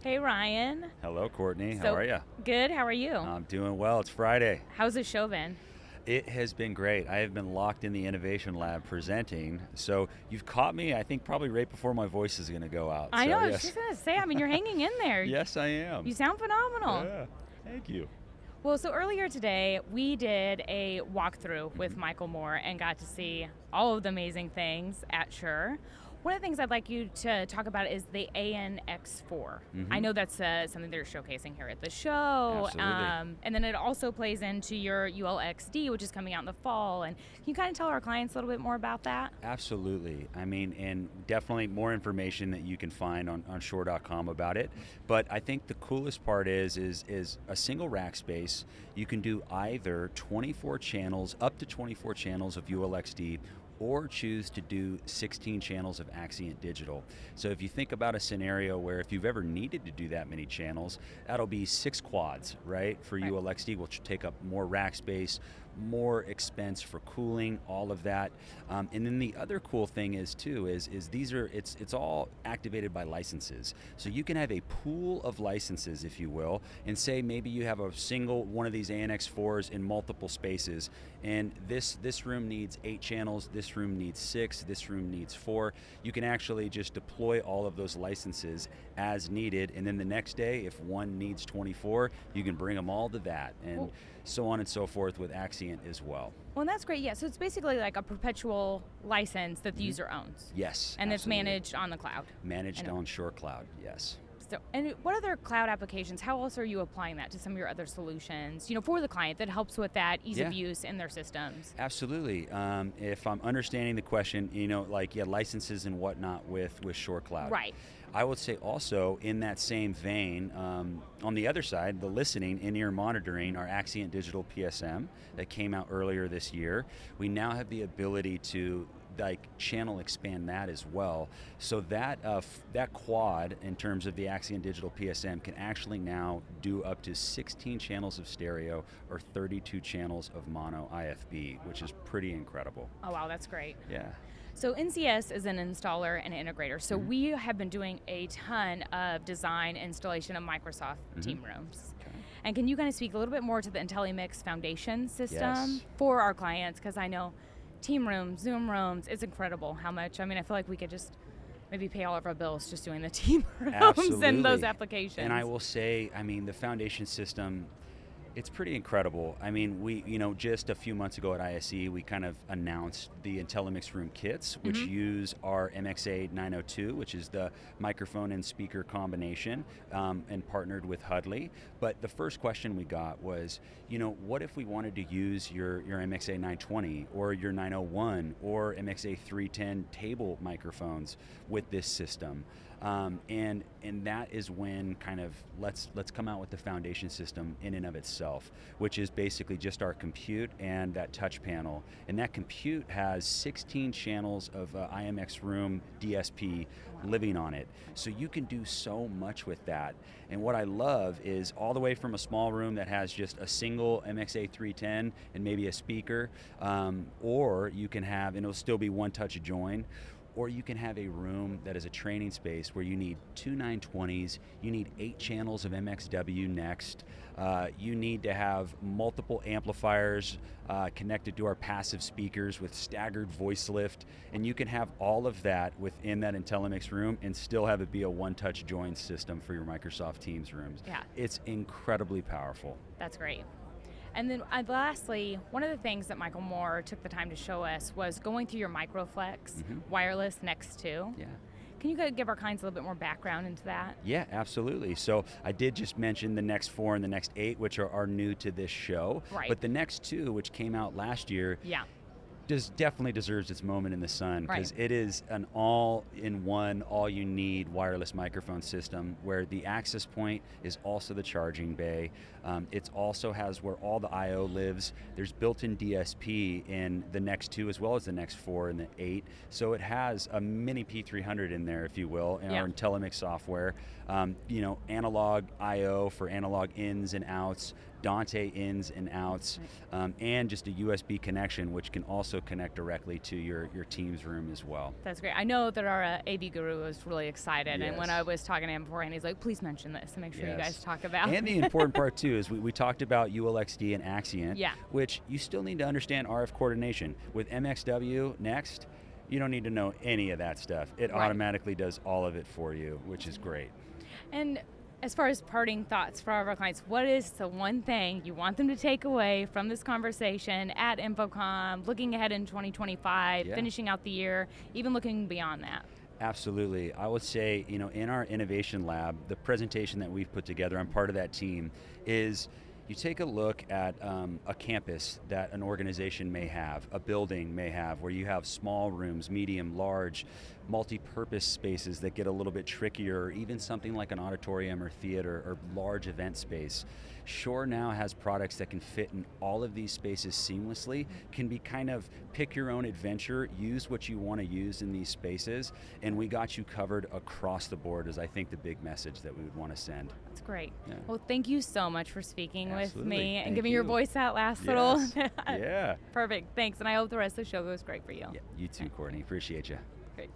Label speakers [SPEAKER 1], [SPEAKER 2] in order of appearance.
[SPEAKER 1] Hey, Ryan.
[SPEAKER 2] Hello, Courtney. How
[SPEAKER 1] So
[SPEAKER 2] are you?
[SPEAKER 1] good. How are you?
[SPEAKER 2] I'm doing well. It's Friday.
[SPEAKER 1] How's the show been?
[SPEAKER 2] It has been great. I have been locked in the innovation lab presenting. So you've caught me, I think, probably right before my voice is going to go out.
[SPEAKER 1] I
[SPEAKER 2] So,
[SPEAKER 1] know. I was
[SPEAKER 2] yes.
[SPEAKER 1] just gonna say. I mean, you're hanging in there.
[SPEAKER 2] Yes, I am.
[SPEAKER 1] You sound phenomenal.
[SPEAKER 2] Yeah. Thank you.
[SPEAKER 1] Well, so earlier today we did a walkthrough with Michael Moore and got to see all of the amazing things at Shure. One of the things I'd like you to talk about is the ANX4. I know that's something they're showcasing here at the show.
[SPEAKER 2] Absolutely.
[SPEAKER 1] And then it also plays into your ULX-D, which is coming out in the fall. And can you kind of tell our clients a little bit more about that?
[SPEAKER 2] Absolutely. I mean, and definitely more information that you can find on Shure.com about it. But I think the coolest part is a single rack space. You can do either 24 channels, up to 24 channels of ULX-D, or choose to do 16 channels of Axient Digital. So if you think about a scenario where if you've ever needed to do that many channels, that'll be 6 quads, right, for
[SPEAKER 1] Right.
[SPEAKER 2] ULX-D, which will take up more rack space, more expense for cooling, all of that. And then the other cool thing is too, is it's all activated by licenses. So you can have a pool of licenses, if you will, and say maybe you have a single one of these ANX4s in multiple spaces, and this room needs 8 channels, this room needs 6, this room needs 4. You can actually just deploy all of those licenses as needed, and then the next day, if one needs 24, you can bring them all to that, and so on and so forth with Axient as well.
[SPEAKER 1] Well, and that's great. Yeah, so it's basically like a perpetual license that the user owns.
[SPEAKER 2] Yes,
[SPEAKER 1] And it's
[SPEAKER 2] absolutely.
[SPEAKER 1] managed on the cloud.
[SPEAKER 2] Managed on Shure Cloud, yes.
[SPEAKER 1] So, and what other cloud applications, how else are you applying that to some of your other solutions, for the client that helps with that ease of use in their systems?
[SPEAKER 2] Absolutely. If I'm understanding the question, licenses and whatnot with Shure Cloud.
[SPEAKER 1] Right.
[SPEAKER 2] I would say also in that same vein, on the other side, the listening, in-ear monitoring, our Axient Digital PSM that came out earlier this year, we now have the ability to channel expand that as well. So that that quad in terms of the Axient Digital PSM can actually now do up to 16 channels of stereo or 32 channels of mono IFB, which is pretty incredible.
[SPEAKER 1] Oh, wow, that's great.
[SPEAKER 2] Yeah.
[SPEAKER 1] So NCS is an installer and integrator. So we have been doing a ton of design installation of Microsoft Team Rooms.
[SPEAKER 2] Okay.
[SPEAKER 1] And can you kind of speak a little bit more to the IntelliMix Foundation system
[SPEAKER 2] Yes.
[SPEAKER 1] for our clients? Because I know Team Rooms, Zoom Rooms, it's incredible how much, I feel like we could just maybe pay all of our bills just doing the Team Rooms
[SPEAKER 2] Absolutely.
[SPEAKER 1] and those applications.
[SPEAKER 2] And I will say, the foundation system, it's pretty incredible. We, just a few months ago at ISE, we kind of announced the IntelliMix Room Kits, which use our MXA902, which is the microphone and speaker combination, and partnered with Hudley. But the first question we got was, what if we wanted to use your MXA920 or your 901 or MXA310 table microphones with this system? And that is when kind of let's come out with the foundation system in and of itself, which is basically just our compute and that touch panel. And that compute has 16 channels of IMX Room DSP living on it. So you can do so much with that. And what I love is all the way from a small room that has just a single MXA310 and maybe a speaker, or you can have, and it'll still be one touch join, or you can have a room that is a training space where you need 2 920s, you need 8 channels of MXW next, you need to have multiple amplifiers connected to our passive speakers with staggered voice lift, and you can have all of that within that IntelliMix room and still have it be a one-touch join system for your Microsoft Teams rooms.
[SPEAKER 1] Yeah.
[SPEAKER 2] It's incredibly powerful.
[SPEAKER 1] That's great. And then lastly, one of the things that Michael Moore took the time to show us was going through your Microflex wireless Next 2.
[SPEAKER 2] Yeah.
[SPEAKER 1] Can you give our clients a little bit more background into that?
[SPEAKER 2] Yeah, absolutely. So I did just mention the Next 4 and the Next 8, which are new to this show.
[SPEAKER 1] Right.
[SPEAKER 2] But the Next 2, which came out last year, definitely deserves its moment in the sun, because it is an all-in-one, all-you-need wireless microphone system where the access point is also the charging bay. It also has where all the I/O lives. There's built-in DSP in the Next 2 as well as the Next 4 and the 8. So it has a mini P300 in there, if you will, in our IntelliMix software. Analog I/O for analog ins and outs, Dante ins and outs, and just a USB connection, which can also connect directly to your Teams room as well.
[SPEAKER 1] That's great. I know that our AV guru was really excited,
[SPEAKER 2] Yes.
[SPEAKER 1] and when I was talking to him beforehand, he's like, please mention this and make sure you guys talk about
[SPEAKER 2] And the important part too is we talked about ULX-D and Axient,
[SPEAKER 1] Yeah.
[SPEAKER 2] which you still need to understand RF coordination. With MXW Next, you don't need to know any of that stuff. It
[SPEAKER 1] Right.
[SPEAKER 2] automatically does all of it for you, which is great.
[SPEAKER 1] And as far as parting thoughts for all of our clients, what is the one thing you want them to take away from this conversation at InfoComm, looking ahead in 2025, finishing out the year, even looking beyond that?
[SPEAKER 2] Absolutely. I would say, in our innovation lab, the presentation that we've put together, I'm part of that team, is you take a look at a campus that an organization may have, a building may have, where you have small rooms, medium, large, multi-purpose spaces that get a little bit trickier, or even something like an auditorium or theater or large event space. Shure now has products that can fit in all of these spaces seamlessly, can be kind of pick your own adventure, use what you want to use in these spaces, and we got you covered across the board is I think the big message that we would want to send.
[SPEAKER 1] That's great.
[SPEAKER 2] Yeah.
[SPEAKER 1] Well, thank you so much for speaking with me and
[SPEAKER 2] Thank
[SPEAKER 1] giving your
[SPEAKER 2] you.
[SPEAKER 1] voice that last
[SPEAKER 2] Yes.
[SPEAKER 1] little.
[SPEAKER 2] Yeah.
[SPEAKER 1] Perfect. Thanks. And I hope the rest of the show goes great for you.
[SPEAKER 2] Yeah. You too, Courtney. Appreciate you.
[SPEAKER 1] Great.